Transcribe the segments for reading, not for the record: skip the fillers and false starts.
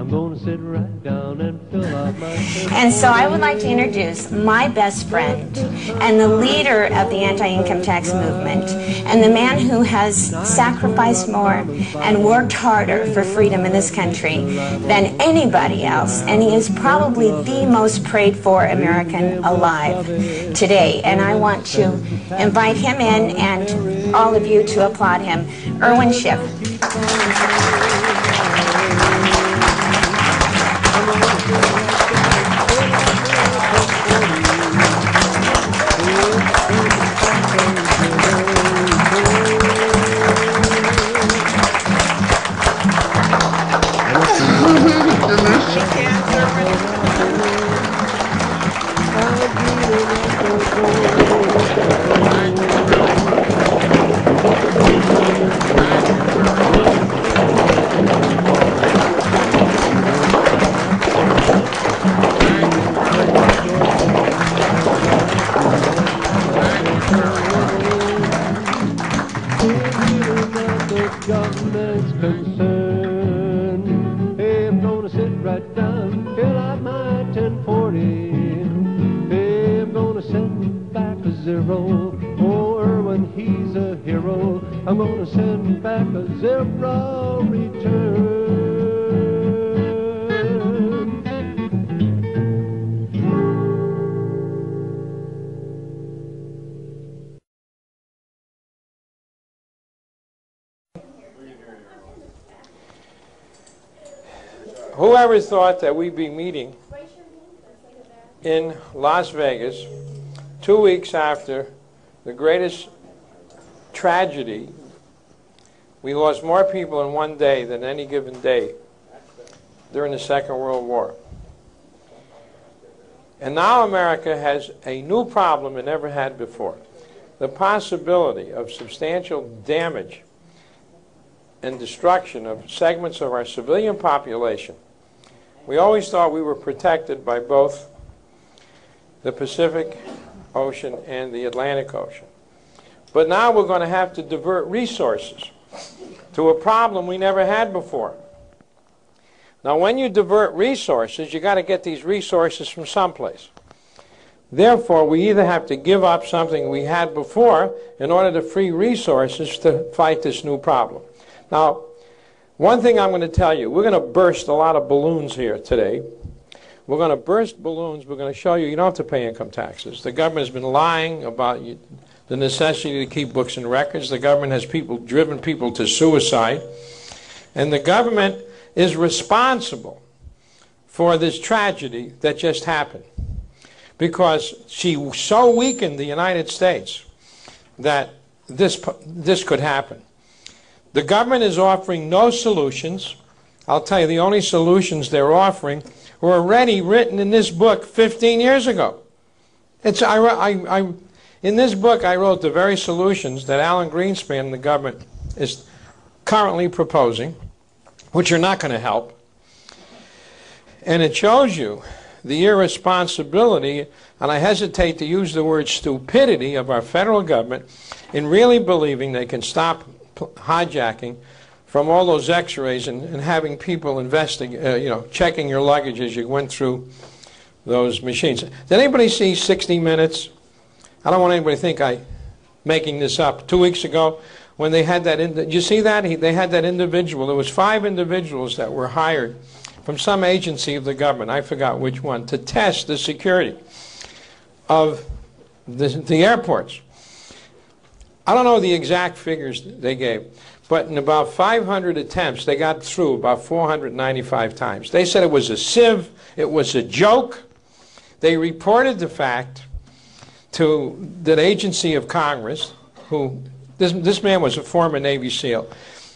I'm gonna sit right down and fill out my And so I would like to introduce my best friend and the leader of the anti-income tax movement and the man who has sacrificed more and worked harder for freedom in this country than anybody else. And he is probably the most prayed for American alive today. And I want to invite him in and all of you to applaud him. Irwin Schiff. government's concerned. Hey, I'm gonna sit right down, fill out my 1040. Hey, I'm gonna send back a zero. Oh, Irwin, he's a hero. I'm gonna send back a zero return. Whoever thought that we'd be meeting in Las Vegas 2 weeks after the greatest tragedy? We lost more people in one day than any given day during the Second World War. And now America has a new problem it never had before. The possibility of substantial damage and destruction of segments of our civilian population. We always thought we were protected by both the Pacific Ocean and the Atlantic Ocean. But now we're going to have to divert resources to a problem we never had before. Now, when you divert resources, you got to get these resources from someplace. Therefore, we either have to give up something we had before in order to free resources to fight this new problem. Now, one thing I'm going to tell you, we're going to burst a lot of balloons here today. We're going to burst balloons. We're going to show you you don't have to pay income taxes. The government has been lying about the necessity to keep books and records. The government has driven people to suicide. And the government is responsible for this tragedy that just happened, because she so weakened the United States that this could happen. The government is offering no solutions. I'll tell you, the only solutions they're offering were already written in this book 15 years ago. In this book, I wrote the very solutions that Alan Greenspan, the government, is currently proposing, which are not going to help. And it shows you the irresponsibility, and I hesitate to use the word stupidity, of our federal government in really believing they can stop hijacking from all those x-rays and having people checking your luggage as you went through those machines. Did anybody see 60 Minutes? I don't want anybody to think I'm making this up. 2 weeks ago, when they had that, did you see that? They had that individual. There was 5 individuals that were hired from some agency of the government, I forgot which one, to test the security of the airports. I don't know the exact figures they gave, but in about 500 attempts, they got through about 495 times. They said it was a sieve, it was a joke. They reported the fact to the agency of Congress, who, this man was a former Navy SEAL.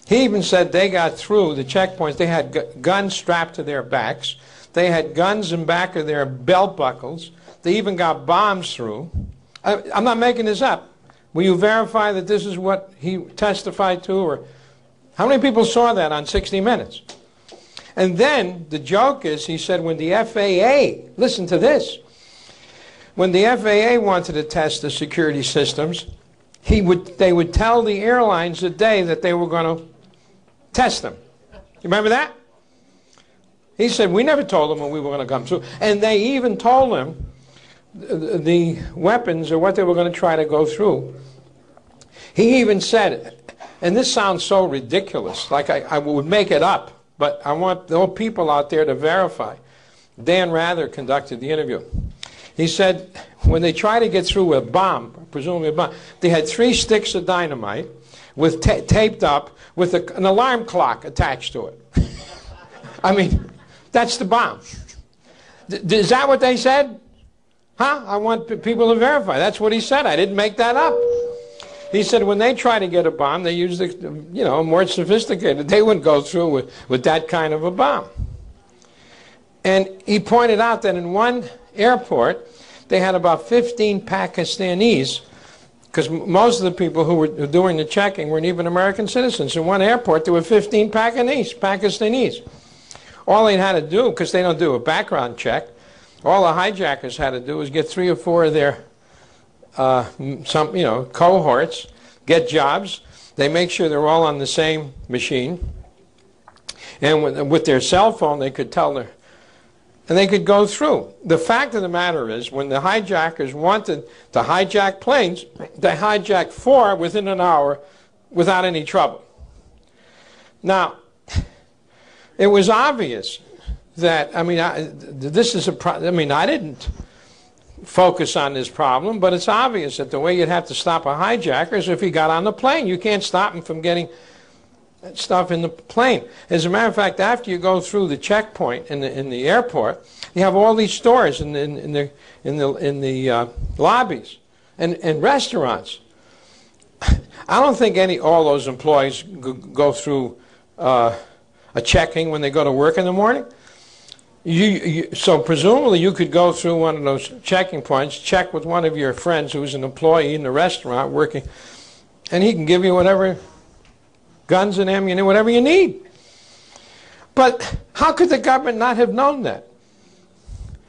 He even said they got through the checkpoints. They had guns strapped to their backs. They had guns in back of their belt buckles. They even got bombs through. I'm not making this up. Will you verify that this is what he testified to? Or how many people saw that on 60 Minutes? And then the joke is, he said, when the FAA, listen to this, when the FAA wanted to test the security systems, they would tell the airlines the day that they were going to test them. You remember that? He said, we never told them when we were going to come through. And they even told him the weapons or what they were going to try to go through. He even said, and this sounds so ridiculous, like I would make it up, but I want the people out there to verify. Dan Rather conducted the interview. He said, when they try to get through a bomb, presumably a bomb, they had 3 sticks of dynamite with taped up with an alarm clock attached to it. I mean, that's the bomb. Is that what they said? Huh? I want people to verify. That's what he said. I didn't make that up. He said when they try to get a bomb, they use the, you know, more sophisticated. They wouldn't go through with that kind of a bomb. And he pointed out that in one airport, they had about 15 Pakistanis, because most of the people who were doing the checking weren't even American citizens. In one airport, there were 15 Pakistanis. All they had to do, because they don't do a background check, all the hijackers had to do was get 3 or 4 of their cohorts, get jobs. They make sure they're all on the same machine. And with their cell phone, they could tell their... And they could go through. The fact of the matter is, when the hijackers wanted to hijack planes, they hijacked 4 within an hour without any trouble. Now, it was obvious that, I mean, I didn't focus on this problem, but it's obvious that the way you'd have to stop a hijacker is if he got on the plane. You can't stop him from getting stuff in the plane. As a matter of fact, after you go through the checkpoint in the airport, you have all these stores in the lobbies and restaurants. I don't think all those employees go through a checking when they go to work in the morning. So presumably you could go through one of those checking points, check with one of your friends who's an employee in the restaurant working, and he can give you whatever guns and ammunition, whatever you need. But how could the government not have known that?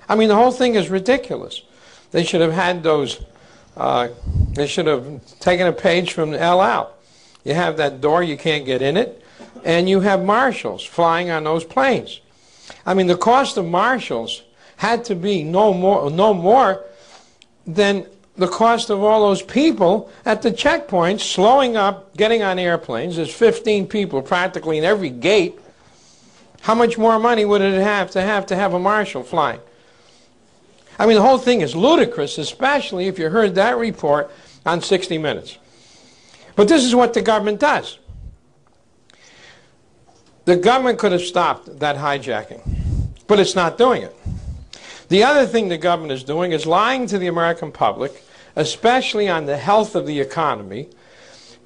I mean, the whole thing is ridiculous. They should have had those, they should have taken a page from LL. You have that door, you can't get in it, and you have marshals flying on those planes. I mean, the cost of marshals had to be no more than the cost of all those people at the checkpoints, slowing up, getting on airplanes. There's 15 people practically in every gate. How much more money would it have to have a marshal flying? I mean, the whole thing is ludicrous, especially if you heard that report on 60 Minutes. But this is what the government does. The government could have stopped that hijacking, but it's not doing it. The other thing the government is doing is lying to the American public, especially on the health of the economy,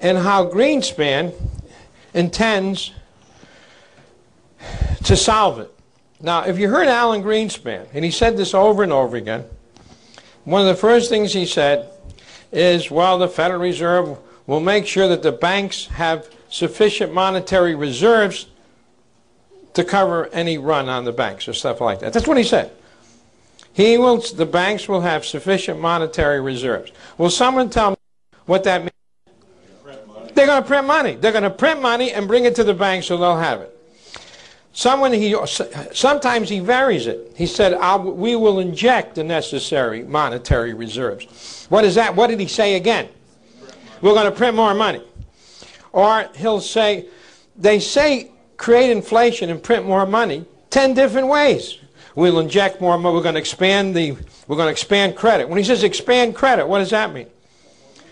and how Greenspan intends to solve it. Now, if you heard Alan Greenspan, and he said this over and over again, one of the first things he said is, well, the Federal Reserve will make sure that the banks have sufficient monetary reserves to cover any run on the banks or stuff like that. That's what he said. The banks will have sufficient monetary reserves. Will someone tell me what that means? They're going to print money. They're going to print money and bring it to the bank so they'll have it. Sometimes he varies it. He said, we will inject the necessary monetary reserves. What is that? What did he say again? We're going to print more money. Or he'll say, they say create inflation and print more money 10 different ways. We'll inject more money. We're going to expand credit. When he says expand credit, what does that mean?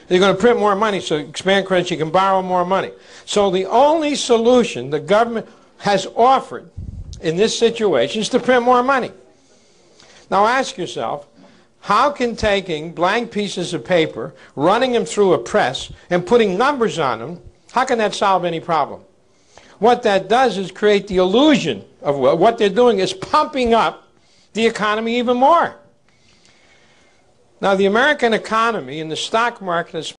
You're going to print more money, so expand credit, you can borrow more money. So the only solution the government has offered in this situation is to print more money. Now ask yourself, how can taking blank pieces of paper, running them through a press, and putting numbers on them, how can that solve any problem? What that does is create the illusion of what they're doing is pumping up the economy even more. Now, the American economy and the stock market